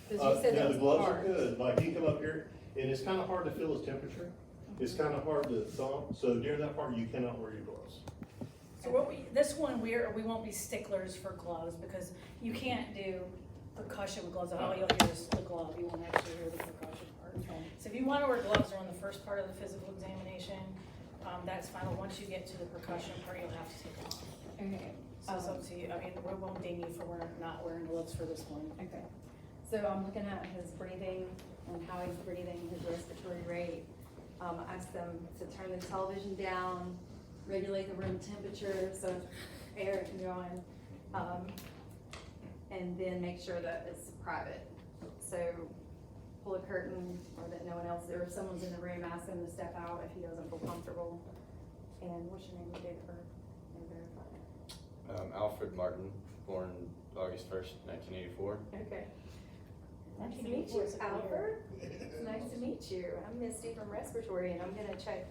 Cause you said Yeah, that the was gloves are hard. good, like he come up here, and it's kinda hard to feel his temperature. It's kinda hard to thumb, so during that part, you cannot wear your gloves. So this one, we won't be sticklers for gloves, because you can't do percussion with gloves, all you'll hear is the glove, you won't actually hear the percussion part. Okay. So if you wanna wear gloves during the first part of the physical examination, that's fine, but once you get to the percussion part, you'll have to take them off. Okay. So it's up to you, I mean, we won't ding you for not wearing gloves for this one. Okay, so I'm looking at his breathing and how he's breathing, his respiratory rate. Ask them to turn the television down, regulate the room temperature so air can go in. And then make sure that it's private. So pull a curtain or that no one else, or if someone's in the room, ask them to step out if he doesn't feel comfortable. And what's your name and date of birth? And verify that. Alfred Martin, born August 1st, 1984. Okay. Nice to 1984 meet you, is a good Albert. It's nice to meet you. I'm Misty from Respiratory, and I'm gonna check,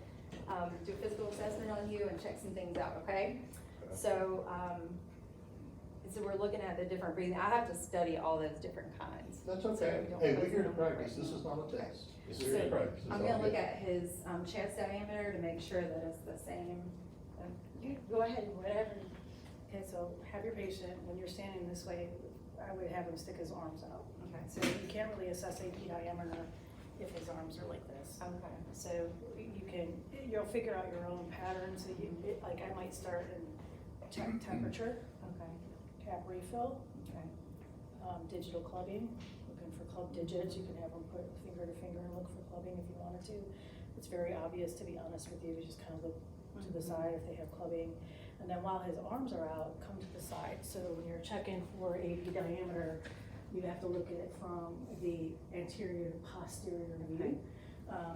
do a physical assessment on you and check some things out, okay? So, so we're looking at the different breathing. I have to study all those different kinds. That's So okay. we don't Hey, put we're here to them on practice. right This is now. not a Okay. test. Yes, We're here to So, practice. It's I'm all gonna look good. at his, chest diameter to make sure that it's the same. You, go ahead, whatever. Okay, so have your patient, when you're standing this way, I would have him stick his arms out. Okay. So you can't really assess AP diameter if his arms are like this. Okay. So you'll figure out your own pattern, so like I might start and check temperature, Okay. tap refill, Okay. digital clubbing, looking for club digits, you can have them put finger to finger and look for clubbing if you wanted to. It's very obvious, to be honest with you, you just kind of look to the side if they have clubbing. And then while his arms are out, come to the side, so when you're checking for AP diameter, you have to look at it from the anterior to posterior view.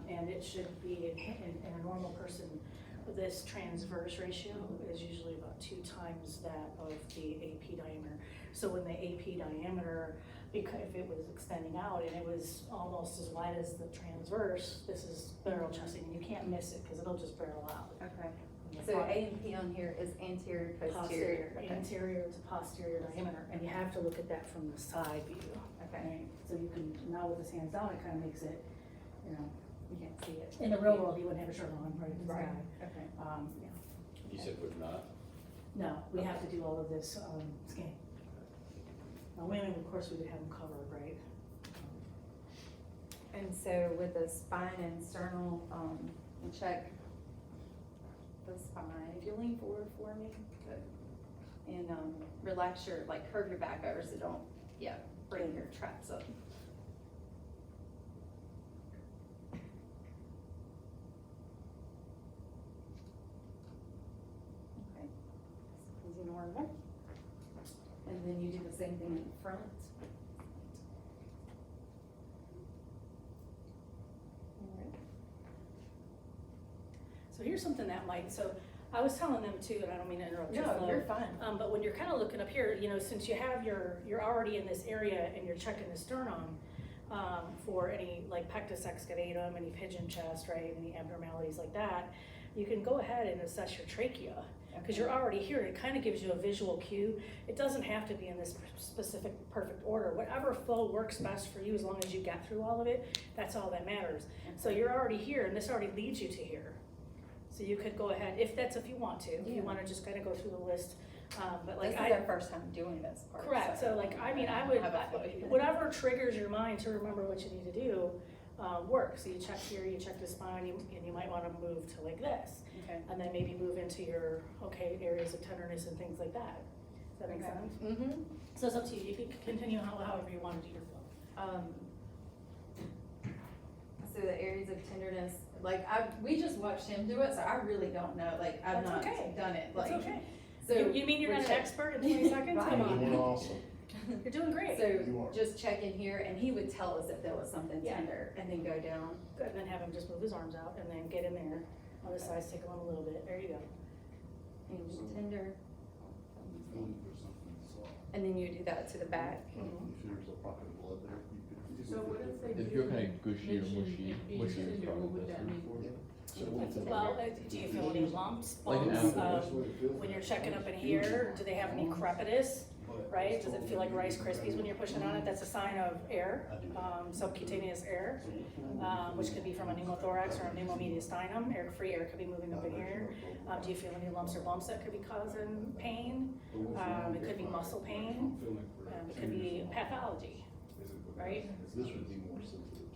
And it should be, in a normal person, this transverse ratio is usually about 2 times that of the AP diameter. So when the AP diameter, because if it was extending out and it was almost as wide as the transverse, this is barrel chesting, and you can't miss it, because it'll just barrel out. Okay. So A and P on here is anterior, posterior. Okay. Anterior to posterior diameter, and you have to look at that from the side view. Okay. Right? So you can, now with his hands down, it kind of makes it, you know, You can't see it. in the real world, he wouldn't have a shirt on, right? This Right. guy. Okay. Yeah. You said would not? No, we have to do all of this, scanning. Now, women, of course, we would have them covered, right? And so with the spine and sternal, check the spine. If you lean forward for me, good. And, relax your, like curve your back over so don't, bring your traps up. Okay. Easy normal. And then you do the same thing in front. Alright. So here's something that might, so I was telling them too, and I don't mean to interrupt your flow. No, you're fine. But when you're kind of looking up here, you know, since you have you're already in this area and you're checking the sternum, for any like pectus excavatum, any pigeon chest, right, any abnormalities like that, you can go ahead and assess your trachea. Because you're already here, it kind of gives you a visual cue. It doesn't have to be in this specific perfect order. Whatever flow works best for you, as long as you get through all of it, that's all that matters. So you're already here, and this already leads you to here. So you could go ahead, if you want to, if you Yeah. want to just kind of go through the list. But like This is our first time doing this part. correct, so like, I mean, I would, have a flow either. whatever triggers your mind to remember what you need to do, works. So you check here, you check the spine, and you might want to move to like this. Okay. And then maybe move into your, areas of tenderness and things like that. Does that make sense? Mm-hmm. So it's up to you, you can continue however you want to do your flow. So the areas of tenderness, like we just watched him do it, so I really don't know, like I've That's not okay. done it, That's like. okay. So. You mean you're we're not an check- expert in 20 seconds? Right. Come You're on. doing awesome. You're doing great. You are. So just check in here and he would tell us if there was something Yeah. tender and then go down. Good, and then have him just move his arms out and then get in there on the sides, take them on a little bit. There you go. And just tender, Feeling there's something soft. and then you do that to the back. If there's a pocket of blood there, you So what if they If do you're kind of gushy or mushy, mushy is what probably would best. that mean? Well, do you feel any lumps, Like an bumps? apple. When you're checking up in here, do they have any crepitus? right? Does it feel like Rice Krispies when you're pushing on it? That's a sign of air, subcutaneous air, which could be from a pneumothorax or a pneumomediastinum. Free air could be moving up in here. Do you feel any lumps or bumps that could be causing pain? It could be muscle pain. It could be pathology, right? This would be more sensitive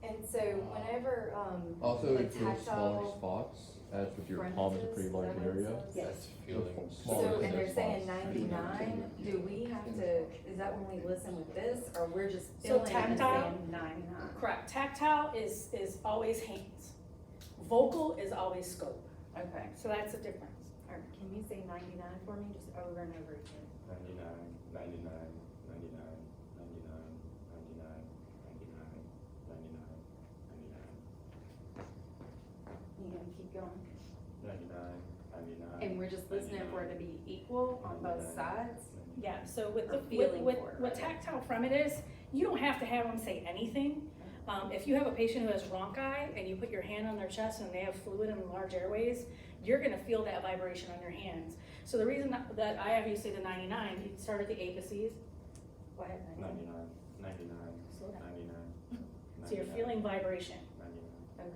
to. And so whenever, Also, like it feels smaller tactile spots, as with your palm is a pretty large area. That's feeling. Smaller So, and they're spots. saying 99, do we have to, is that when we listen with this, or we're just So feeling and tactile? saying 99? Correct. Tactile is always hands. Vocal is always scope. Okay. So that's the difference. Or can you say 99 for me, just over and over again? 99, 99, 99, 99, 99, 99, 99, 99. You gonna keep going? 99, 99. And we're just listening for it to be equal on both sides? Yeah, so with Or the, feeling with for it, what right? tactile from it is, you don't have to have them say anything. If you have a patient who has rhonchi and you put your hand on their chest and they have fluid in large airways, you're gonna feel that vibration on your hands. So the reason that I have you say the 99, you start at the apices. Go ahead, 99. 99, 99, Slow down. 99. So you're feeling vibration, 99,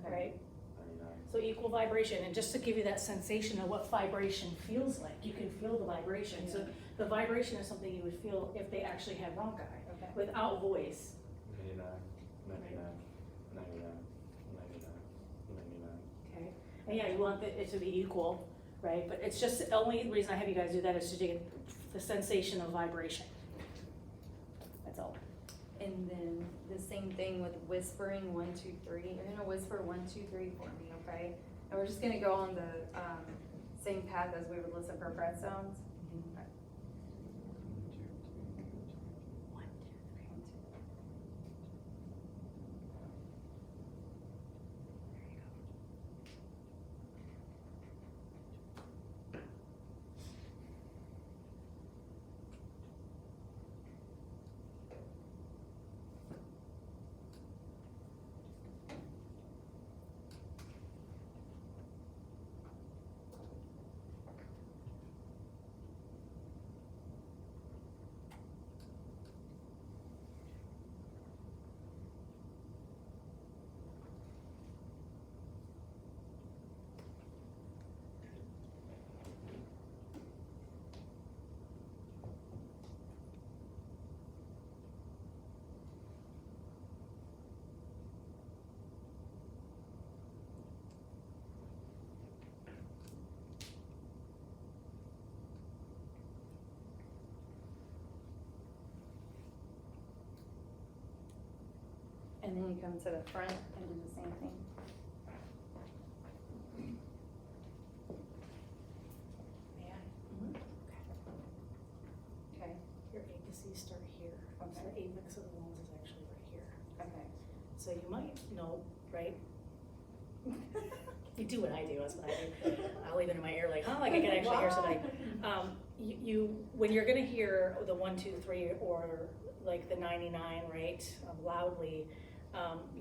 Okay. right? 99. So equal vibration, and just to give you that sensation of what vibration feels like, you can feel the vibration. So the vibration is something you would feel if they actually had rhonchi, Okay. without voice. 99, 99, 99, 99, 99. Okay, and yeah, you want it to be equal, right? But it's just, the only reason I have you guys do that is to get the sensation of vibration. That's all. And then the same thing with whispering 1, 2, 3. You're gonna whisper 1, 2, 3 for me, okay? And we're just gonna go on the same path as we would listen for breath sounds. Okay. 1, 2, 3, 1, 2. There you go. And then you come to the front and do the same thing. Yeah. Okay, Your apices start here. So Okay. the apex of the lungs is actually right here. okay. So you might know, right? You do what I do, that's what I do. I'll leave it in my ear like, like I can actually hear somebody. When you're gonna hear the 1, 2, 3, or like the 99, right, loudly,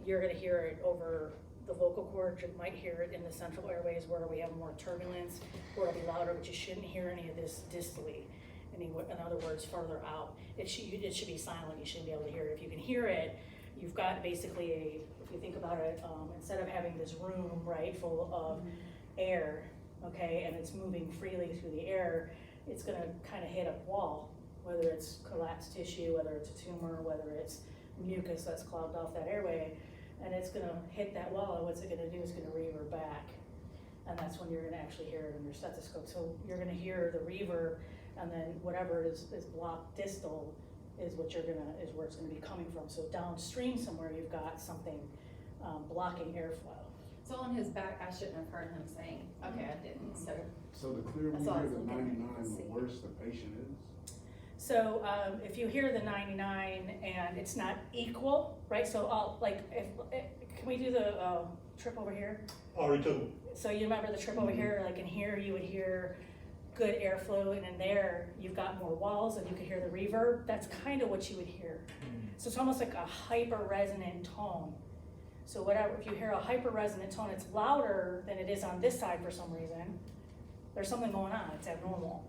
you're gonna hear it over the vocal cords. You might hear it in the central airways where we have more turbulence, where it'll be louder, but you shouldn't hear any of this distally. In other words, farther out. It should be silent, you shouldn't be able to hear it. If you can hear it, you've got basically if you think about it, instead of having this room, right, full of air, okay, and it's moving freely through the air, it's gonna kind of hit a wall, whether it's collapsed tissue, whether it's a tumor, whether it's mucus that's clogged off that airway, and it's gonna hit that wall, and what's it gonna do is gonna reverb back. And that's when you're gonna actually hear it in your stethoscope. So you're gonna hear the reverb, and then whatever is blocked distal is where it's gonna be coming from. So downstream somewhere, you've got something blocking airflow. So on his back, I shouldn't have heard him saying, okay, I didn't, so. So the clearer we That's all I hear was the looking at. 99, Let's see. the worse the patient is. So if you hear the 99 and it's not equal, right? So can we do the trip over here? Already took them. So you remember the trip over here, like in here, you would hear good airflow, and in there, you've got more walls and you could hear the reverb. That's kind of what you would hear. So it's almost like a hyper resonant tone. So whatever, if you hear a hyper resonant tone, it's louder than it is on this side for some reason. There's something going on, it's abnormal.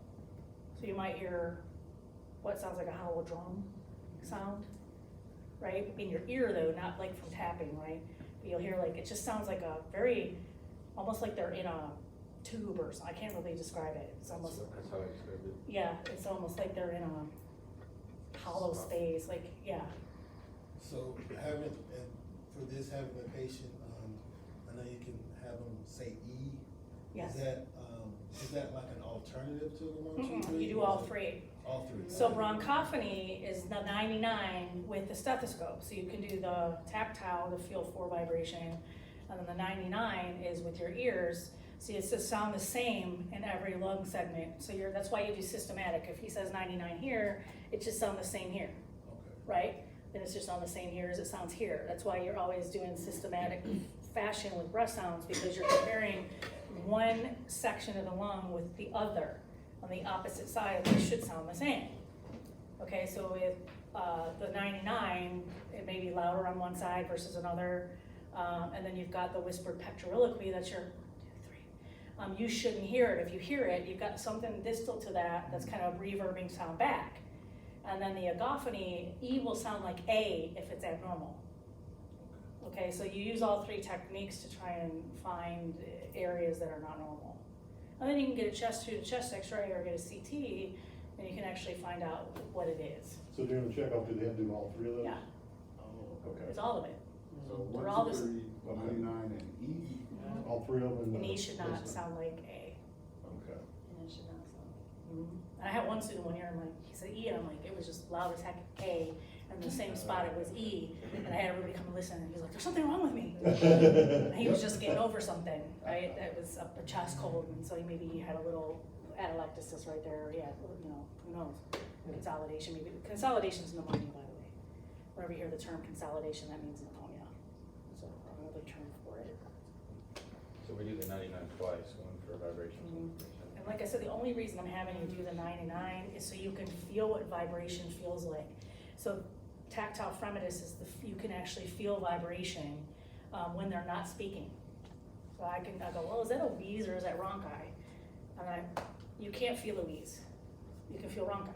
So you might hear what sounds like a hollow drum sound, right? In your ear though, not like from tapping, right? But you'll hear like, it just sounds like a very, almost like they're in a tube or something. I can't really describe it. It's almost, That's how I described it. yeah, it's almost like they're in a hollow space, like, yeah. So having, and for this, having the patient, I know you can have them say E. Yes. Is that like an alternative to the 1, 2, 3? You do all three. All three. So bronchophony is the 99 with the stethoscope. So you can do the tactile to feel for vibration. And then the 99 is with your ears. So it's to sound the same in every lung segment. So that's why you do systematic. If he says 99 here, it just sounds the same here, Okay. right? Then it's just on the same here as it sounds here. That's why you're always doing systematic fashion with breath sounds, because you're comparing one section of the lung with the other on the opposite side. They should sound the same. Okay, so with the 99, it may be louder on one side versus another. And then you've got the whispered pectoriloquy, that's your 1, 2, 3. You shouldn't hear it. If you hear it, you've got something distal to that that's kind of reverbing sound back. And then the agophony, E will sound like A if it's abnormal. Okay, so you use all three techniques to try and find areas that are not normal. And then you can get a chest x-ray or get a CT, and you can actually find out what it is. So during the checkup, do they have to do all 3 of those? Yeah, Oh, Okay. it's all of it. So They're all 1, the 2, s- 3, 99, and E. All 3 of them? And E should not sound like A. Okay. And it should not sound. And I had one student one year, I'm like, he said E, and I'm like, it was just loud as heck A, and the same spot it was E, and I had everybody come and listen, and he was like, there's something wrong with me. And he was just getting over something, right? That was a chest cold, and so maybe he had a little atelectasis right there, yeah, you know, who knows? Consolidation, maybe, consolidation's pneumonia, by the way. Whenever you hear the term consolidation, that means pneumonia. So another term for it. So we do the 99 twice, one for vibration. one for And like I said, the only reason I'm having you do the 99 is so you can feel what vibration feels like. So tactile fremitus is you can actually feel vibration when they're not speaking. So I go, well, is that a wheeze or is that rhonchi? And you can't feel a wheeze. You can feel rhonchi.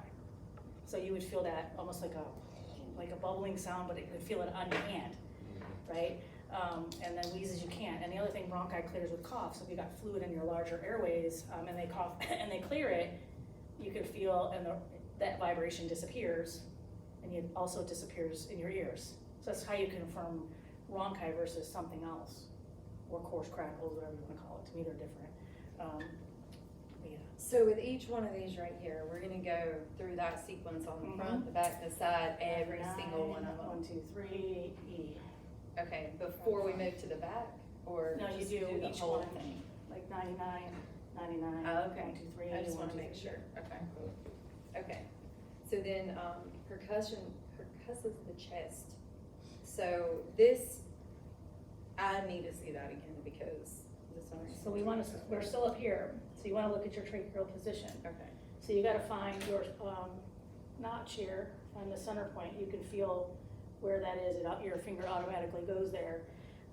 So you would feel that almost like a bubbling sound, but you could feel it on your hand, right? And then wheezes you can't. And the other thing, bronchi clears with cough. So if you got fluid in your larger airways and they cough and they clear it, you can feel, and that vibration disappears, and it also disappears in your ears. So that's how you confirm rhonchi versus something else, or coarse crackles, whatever you want to call it. To me, they're different. But yeah. So with each one of these right here, we're gonna go through that sequence on the front, the back, the side, every single one of them. 1, 2, 3, E. Okay, before we move to the back, or No, you just do the each whole one. thing? Like 99, 99, Oh, okay. 1, 2, 3. I just 1, wanna 2, make 3. sure, okay. Okay, so then, percusses the chest. So this, I need to see that again because this one. So we're still up here, so you wanna look at your tracheal position. Okay, So you gotta find your, notch here, find the center point, you can feel where that is, your finger automatically goes there.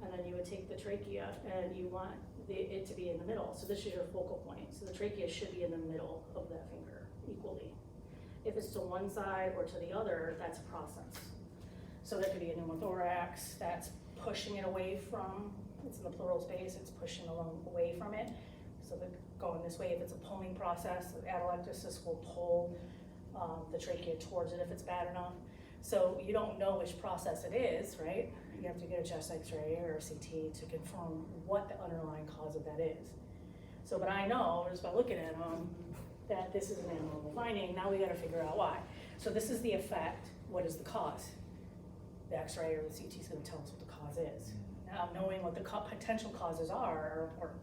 And then you would take the trachea and you want it to be in the middle, so this is your focal point. So the trachea should be in the middle of that finger equally. If it's to one side or to the other, that's a process. So there could be a pneumothorax that's pushing it away from, it's in the pleural space, it's pushing away from it. So they're going this way. If it's a pulling process, the atelectasis will pull the trachea towards it if it's bad enough. So you don't know which process it is, right? You have to get a chest x-ray or a CT to confirm what the underlying cause of that is. So, but I know, just by looking at them, that this is an abnormal finding. Now we gotta figure out why. So this is the effect. What is the cause? The x-ray or the CT is gonna tell us what the cause is. Now, knowing what the potential causes are important,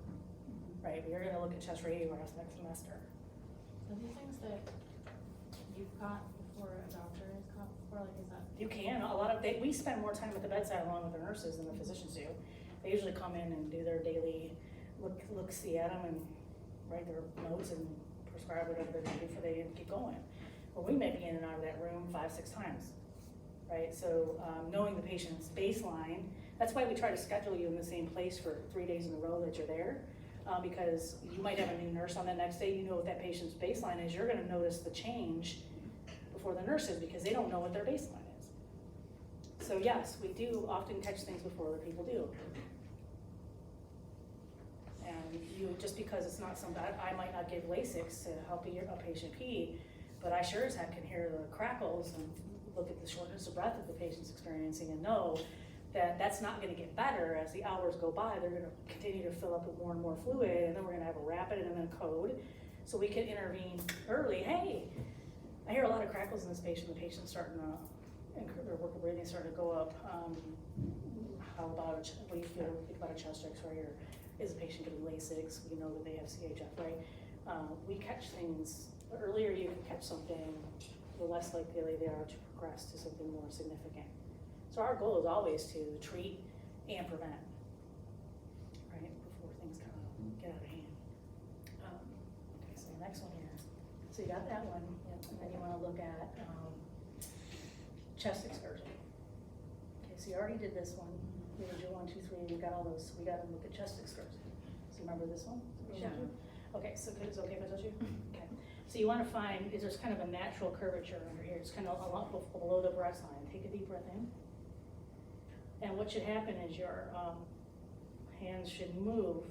right? But you're gonna look at chest radiographs next semester. Are these things that you've caught before a doctor has caught before, like, is that? You can, we spend more time at the bedside along with the nurses than the physicians do. They usually come in and do their daily look-see at them and write their notes and prescribe whatever they're doing before they get going. Well, we may be in and out of that room 5, 6 times, right? So knowing the patient's baseline, that's why we try to schedule you in the same place for 3 days in a row that you're there. Because you might have a new nurse on that next day, you know what that patient's baseline is, you're gonna notice the change before the nurses, because they don't know what their baseline is. So yes, we do often catch things before other people do. And you, just because it's not something, I might not give Lasix to help a patient pee, but I sure as heck can hear the crackles and look at the shortness of breath that the patient's experiencing and know that that's not gonna get better as the hours go by. They're gonna continue to fill up with more and more fluid, and then we're gonna have a rapid and then a code. So we can intervene early. Hey, I hear a lot of crackles in this patient. The patient's starting to, their workable breathing starting to go up. How about, what do you feel, think about a chest X-ray, or is the patient getting Lasix? We know that they have CHF, right? We catch things, the earlier you can catch something, the less likely they are to progress to something more significant. So our goal is always to treat and prevent, right, before things kind of get out of hand. Okay, so the next one here. So you got that one, yep, and then you wanna look at, chest excursion. Okay, so you already did this one. You did your 1, 2, 3, and you got all those, so we gotta look at chest excursion. So you remember this one? Yeah. Okay, so good, it's okay if I touch you? Okay. So you wanna find, is there's kind of a natural curvature under here. It's kind of a lot below the breast line. Take a deep breath in. And what should happen is your hands should move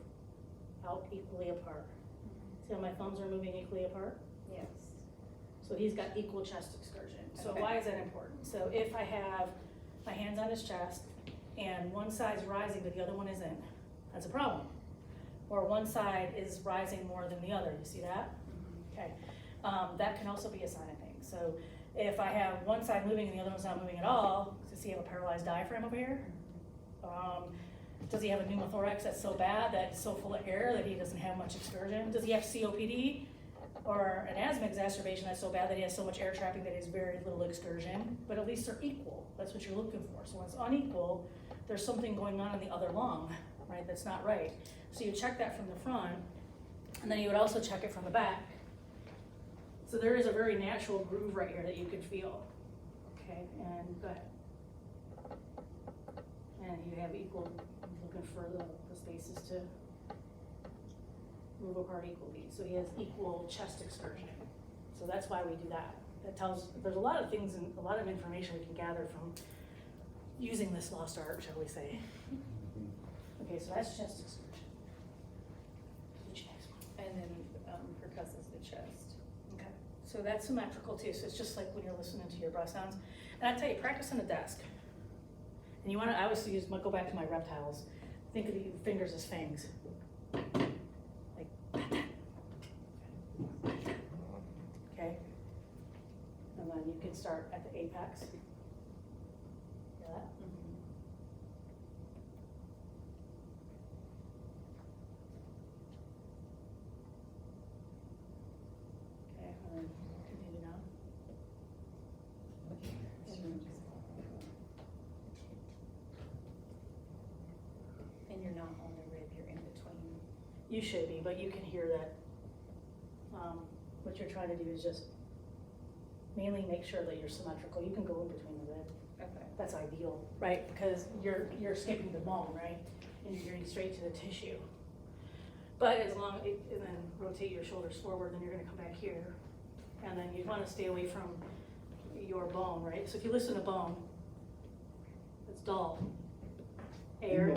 out equally apart. See how my thumbs are moving equally apart? Yes. So he's got equal chest excursion. So Okay. why is that important? So if I have my hands on his chest and one side's rising but the other one isn't, that's a problem. Or one side is rising more than the other, you see that? Okay, that can also be a sign of things. So if I have one side moving and the other one's not moving at all, does he have a paralyzed diaphragm over here? Does he have a pneumothorax that's so bad, that it's so full of air that he doesn't have much excursion? Does he have COPD? Or an asthma exacerbation that's so bad that he has so much air trapping that he has very little excursion? But at least they're equal, that's what you're looking for. So when it's unequal, there's something going on in the other lung, right, that's not right. So you check that from the front, and then you would also check it from the back. So there is a very natural groove right here that you could feel. Okay, and go ahead. And you have equal, looking for the spaces to move apart equally. So he has equal chest excursion. So that's why we do that. That tells, there's a lot of things and a lot of information we can gather from using this lost art, shall we say. Okay, so that's chest excursion. Which next one? And then percusses the chest. Okay, so that's symmetrical too, so it's just like when you're listening to your breath sounds. And I tell you, practice on the desk. And you wanna, I always use, go back to my reptiles, think of your fingers as fangs. Like, okay? And then you can start at the apex. Feel that? Okay, and then continue down. And you're not on the rib, you're in between. You should be, but you can hear that. What you're trying to do is just mainly make sure that you're symmetrical. You can go in between the rib. Okay. That's ideal, right? Because you're skipping the bone, right? And you're getting straight to the tissue. But as long, and then rotate your shoulders forward, then you're gonna come back here. And then you wanna stay away from your bone, right? So if you listen to bone, it's dull. Air,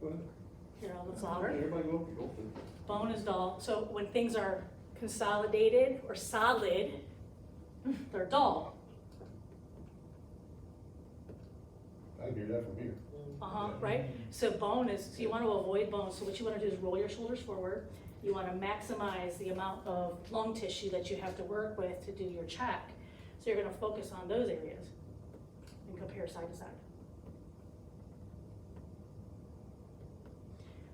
you know, it's louder. Everybody go for it. Bone is dull. So when things are consolidated or solid, they're dull. I can hear that from here. Right? So bone is, so you want to avoid bone. So what you want to do is roll your shoulders forward. You want to maximize the amount of lung tissue that you have to work with to do your check. So you're going to focus on those areas and compare side to side.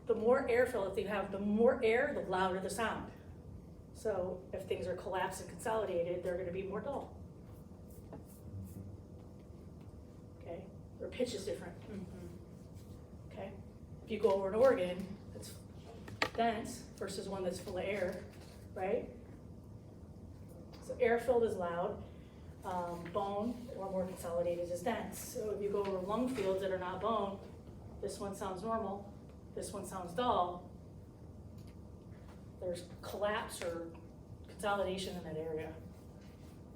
The more airflow, if you have the more air, the louder the sound. So if things are collapsed and consolidated, they're going to be more dull. Okay? Their pitch is different. Okay? If you go over an organ that's dense versus one that's full of air, right? So air-filled is loud. Bone, or more consolidated, is dense. So if you go over lung fields that are not bone, this one sounds normal, this one sounds dull. There's collapse or consolidation in that area,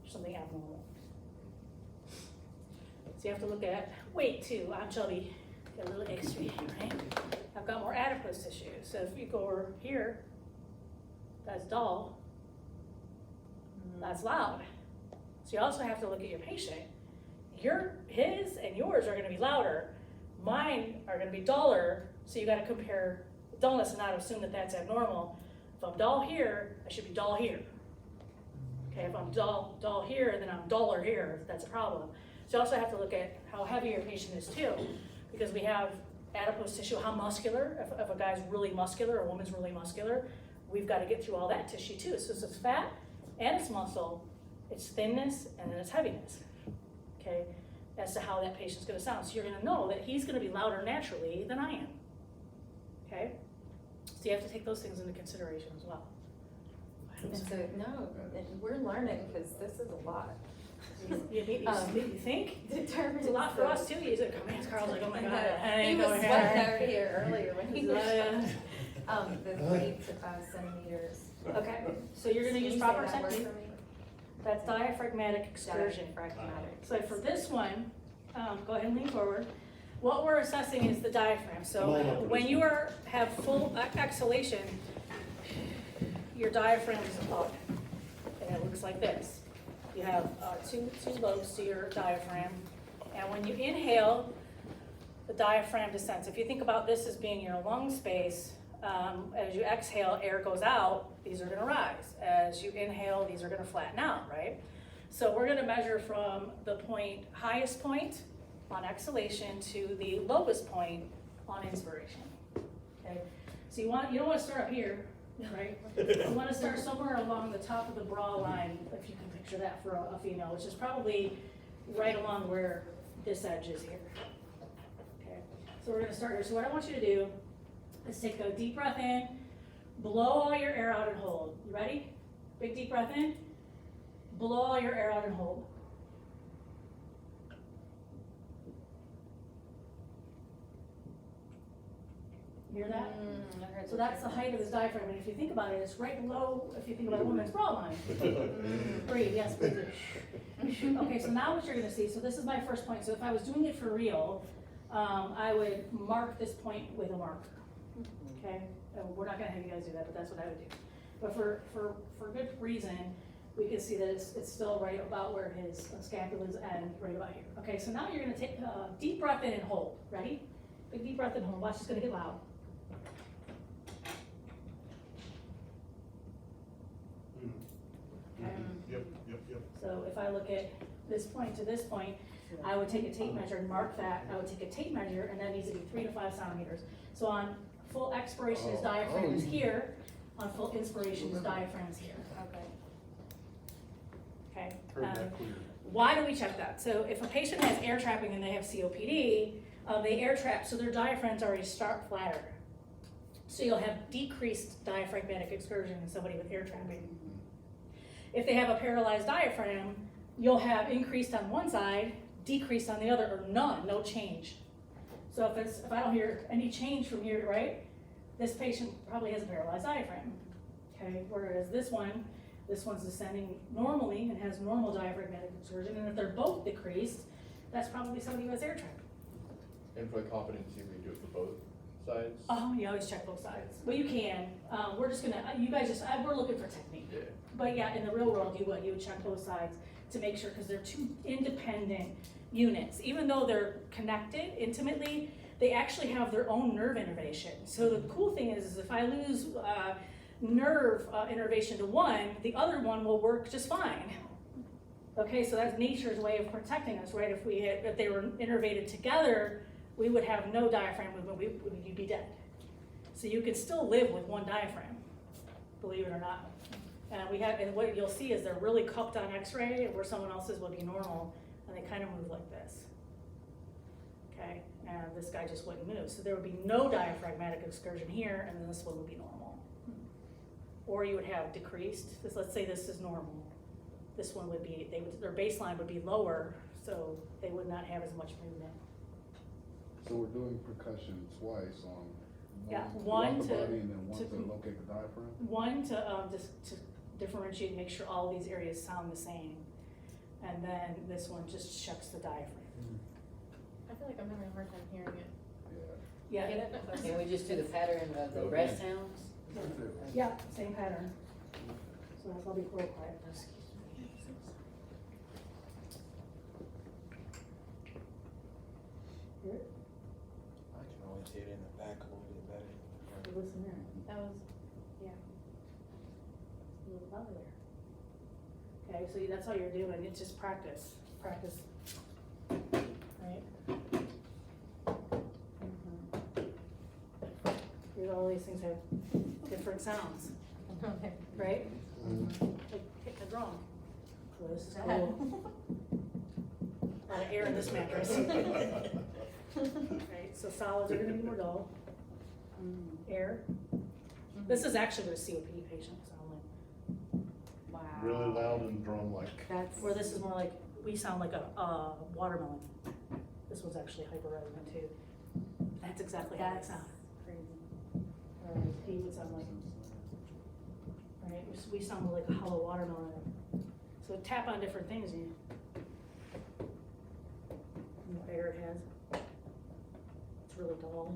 something abnormal. So you have to look at weight too. I'm chubby, got a little extra, right? I've got more adipose tissue. So if you go over here, that's dull, that's loud. So you also have to look at your patient. His and yours are gonna be louder. Mine are gonna be duller, so you gotta compare dullness and not assume that that's abnormal. If I'm dull here, I should be dull here. Okay, if I'm dull here, then I'm duller here, that's a problem. So you also have to look at how heavy your patient is too, because we have adipose tissue, how muscular, if a guy's really muscular, or a woman's really muscular, we've gotta get through all that tissue too. So it's fat and it's muscle, it's thinness, and then it's heaviness, okay? As to how that patient's gonna sound. So you're gonna know that he's gonna be louder naturally than I am, okay? So you have to take those things into consideration as well. And so, no, and we're learning, because this is a lot. You think? Determine. It's a lot for us too. You said, come in, Carl's like, oh my I God. know. I He ain't was going sweating there. over here earlier when he was, the 3 to 5 centimeters. Okay, so you're gonna Can use you say proper that word technique. for me? That's diaphragmatic excursion. Diaphragmatic. So for this one, go ahead and lean forward. What we're assessing is the diaphragm. So Come on up, when please. you have full exhalation, your diaphragm is up, and it looks like this. You have two lobes to your diaphragm, and when you inhale, the diaphragm descends. If you think about this as being your lung space, as you exhale, air goes out, these are gonna rise. As you inhale, these are gonna flatten out, right? So we're gonna measure from the highest point on exhalation to the lowest point on inspiration, okay? So you don't wanna start up here, right? You wanna start somewhere along the top of the bra line, if you can picture that for a female, which is probably right along where this edge is here. Okay, so we're gonna start here. So what I want you to do is take a deep breath in, blow all your air out and hold. You ready? Big deep breath in, blow all your air out and hold. You hear that? I heard So that. that's the height of his diaphragm, and if you think about it, it's right below, if you think about a woman's bra line. Breathe, yes, breathe. Okay, so now what you're gonna see, so this is my first point, so if I was doing it for real, I would mark this point with a marker, okay? We're not gonna have you guys do that, but that's what I would do. But for good reason, we can see that it's still right about where his scapula's end, right about here. Okay, so now you're gonna take a deep breath in and hold, ready? Big deep breath in and hold, watch, it's gonna get loud. Okay. Yep. So if I look at this point to this point, I would take a tape measure and mark that. I would take a tape measure, and that needs to be 3 to 5 centimeters. So on full expiration, his diaphragm is here. On full inspiration, his diaphragm is here. Okay. Okay? Heard that clear. Why do we check that? So if a patient has air trapping and they have COPD, they air trap, so their diaphragms already start flatter. So you'll have decreased diaphragmatic excursion in somebody with air trapping. If they have a paralyzed diaphragm, you'll have increased on one side, decreased on the other, or none, no change. So if I don't hear any change from here, right, this patient probably has a paralyzed diaphragm. Okay, whereas this one's descending normally and has normal diaphragmatic excursion, and if they're both decreased, that's probably somebody who has air trapping. And for the competency, we do it for both sides? Oh, you always check both sides. Well, you can. We're just gonna, you guys just, we're looking for technique. Yeah. But yeah, in the real world, you would check both sides to make sure, because they're two independent units. Even though they're connected intimately, they actually have their own nerve innervation. So the cool thing is if I lose nerve innervation to one, the other one will work just fine. Okay, so that's nature's way of protecting us, right? If they were innervated together, we would have no diaphragm movement, you'd be dead. So you can still live with one diaphragm, believe it or not. And what you'll see is they're really cupped on x-ray, where someone else's would be normal, and they kind of move like this. Okay, and this guy just wouldn't move. So there would be no diaphragmatic excursion here, and then this one would be normal. Or you would have decreased, let's say this is normal. This one would be, their baseline would be lower, so they would not have as much movement. So we're doing percussion twice on Yeah, one one throughout to- the body and then one to- to locate the diaphragm? One just to differentiate, make sure all these areas sound the same. And then this one just checks the diaphragm. I feel like I'm having a hard time hearing it. Yeah. Yeah, Get it? Can we just do the pattern of the Go breath again. sounds? yeah, same pattern. So I'll be real quiet. Here, I can only see it in the back a little bit better. listen there. That was, yeah. A little louder there. Okay, so that's all you're doing, it's just practice, right? Here's all these things have different sounds, right? Like hit the drum. So this is cool. A lot of air in this mattress. Right, so solids are gonna be more dull. Air. This is actually what a COPD patient sound like. Wow. Really loud and drum-like. That's. Where this is more like, we sound like a watermelon. This one's actually hyper-resonant too. That's exactly how they That's sound. crazy. Whereas he would sound like, right, we sound more like a hollow watermelon. So tap on different things and you, what air it has. It's really dull,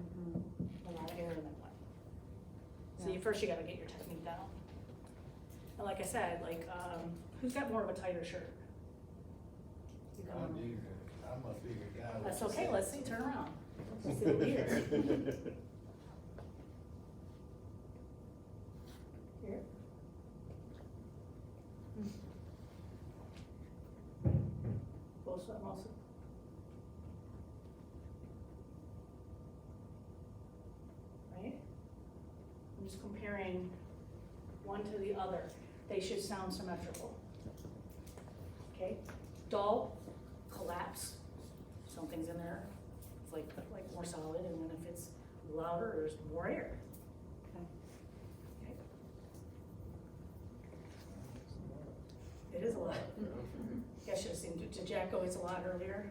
a lot of air in that one. So Yeah. first you gotta get your technique down. And like I said, like, who's got more of a tighter shirt? You come on. I'm a bigger guy. That's okay, let's see, turn around. Let's see what we hear. Here. Both sides also. Right? I'm just comparing one to the other. They should sound symmetrical. Okay? Dull, collapse, something's in there, it's like more solid, and then if it's louder, there's more air. Okay. It is a lot. You guys should have seen, did Jack go, it's a lot earlier?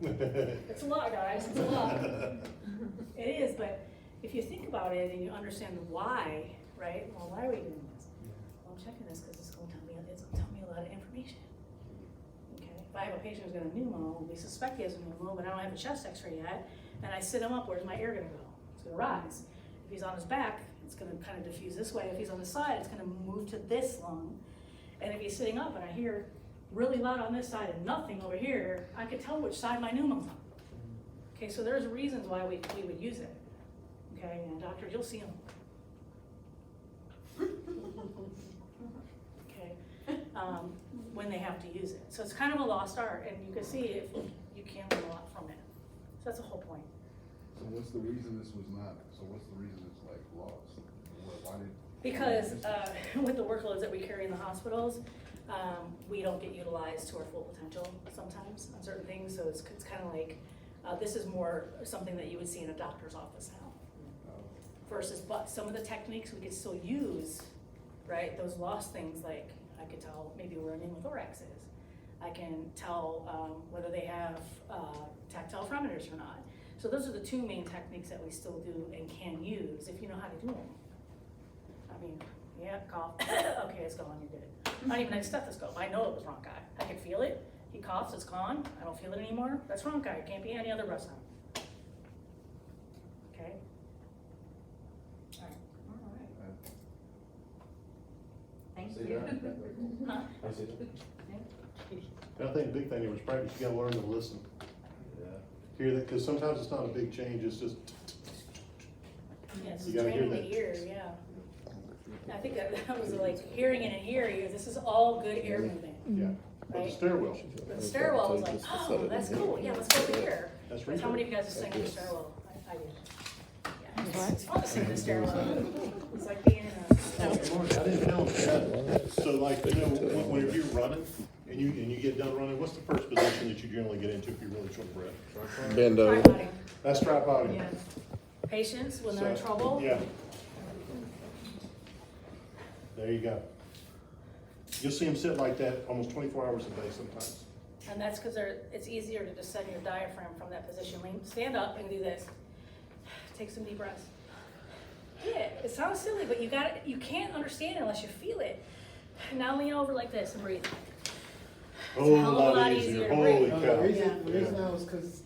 It's a lot, guys, it's a lot. It is, but if you think about it and you understand why, right? Well, why are we doing this? Well, I'm checking this because it's gonna tell me a lot of information. Okay, if I have a patient who's got a pneumo, we suspect he has a pneumo, but I don't have a chest x-ray yet, and I sit him up, where's my air gonna go? It's gonna rise. If he's on his back, it's gonna kind of diffuse this way. If he's on the side, it's gonna move to this lung. And if he's sitting up and I hear really loud on this side and nothing over here, I could tell which side my pneumo's on. Okay, so there's reasons why we would use it. Okay, and doctors, you'll see them. Okay, when they have to use it. So it's kind of a lost art, and you can see if you can learn a lot from it. So that's the whole point. So what's the reason it's like lost? Why did? Because with the workloads that we carry in the hospitals, we don't get utilized to our full potential sometimes on certain things. So it's kind of like, this is more something that you would see in a doctor's office now. Versus, but some of the techniques we could still use, right? Those lost things, like I could tell maybe where an pneumothorax is. I can tell whether they have tactile parameters or not. So those are the two main techniques that we still do and can use if you know how to do them. I mean, yeah, cough, okay, it's gone, you're good. Not even a stethoscope, I know it was bronchi. I can feel it, he coughs, it's gone, I don't feel it anymore, that's bronchi, it can't be any other breath sound. Okay? Alright. Thank See you. that? Huh? I see that. I think the big thing there was practice, you gotta learn to listen. Yeah. Hear that, because sometimes it's not a big change, it's just, Yes, You gotta hear training the that. ear, yeah. I think that was like hearing in an ear, this is all good air movement, yeah. But the right? stairwell, But the stairwell was like, oh, that's cool, yeah, let's go over here. that's How many of you guys are singing in the stairwell? I did. Yeah, it's fun to sing in the stairwell. It's like being in a. I didn't tell them. So like, you know, whenever you're running and you get done running, what's the first position that you generally get into if you're really short of breath? Bend Tripoding. That's tripoding. Yeah. Patients, when they're in So, trouble. Yeah. There you go. You'll see them sit like that almost 24 hours a day sometimes. And that's because it's easier to descend your diaphragm from that position. Stand up and do this. Take some deep breaths. Yeah, it sounds silly, but you can't understand it unless you feel it. Now lean over like this and breathe. Oh, a hell of a lot easier to Holy breathe. cow. The Yeah. reason I was, cause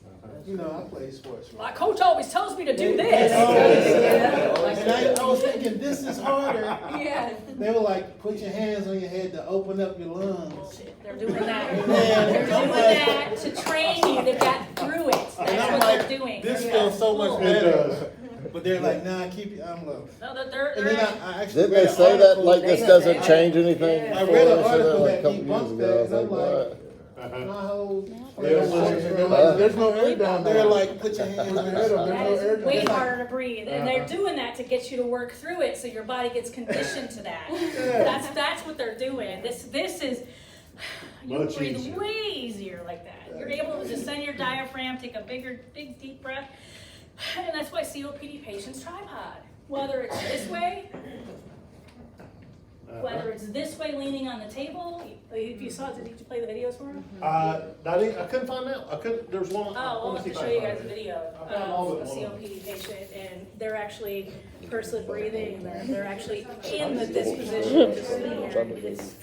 you know, I play sports. My right? coach always tells me to do They this. always- And I was thinking, this is harder. Yeah. They were like, put your hands on your head to open up your lungs. Bullshit. They're doing that. Yeah. They're doing that to train you. They've got through it. And That's I'm what like, they're doing. this They're feels so much full. It better. does. But they're like, nah, keep your arm low. No, they're, And then I actually Didn't read they an say that, article- like this doesn't change anything? I read an for us, article like, that a couple years debunked ago. I was that, and I'm like, like, Uh-huh. my whole. They don't listen. There's no air down there. They're like, put your hands on your There's head. That is way It's like- harder to breathe, and they're doing that to get you to work through it, so your body gets conditioned to that. That's what they're doing. This is, you Much breathe easier. way easier like that. You're able to just send your diaphragm, take a big deep breath, and that's why COPD patients tripod. Whether it's this way, whether it's this way leaning on the table. If you saw, did you play the videos for them? I couldn't find out. I couldn't, there's one. Oh, I'll let have me to see show if you I can guys a find it. video I found all of a but one. COPD patient, and they're actually pursed breathing, they're actually in this position, just sitting here. It's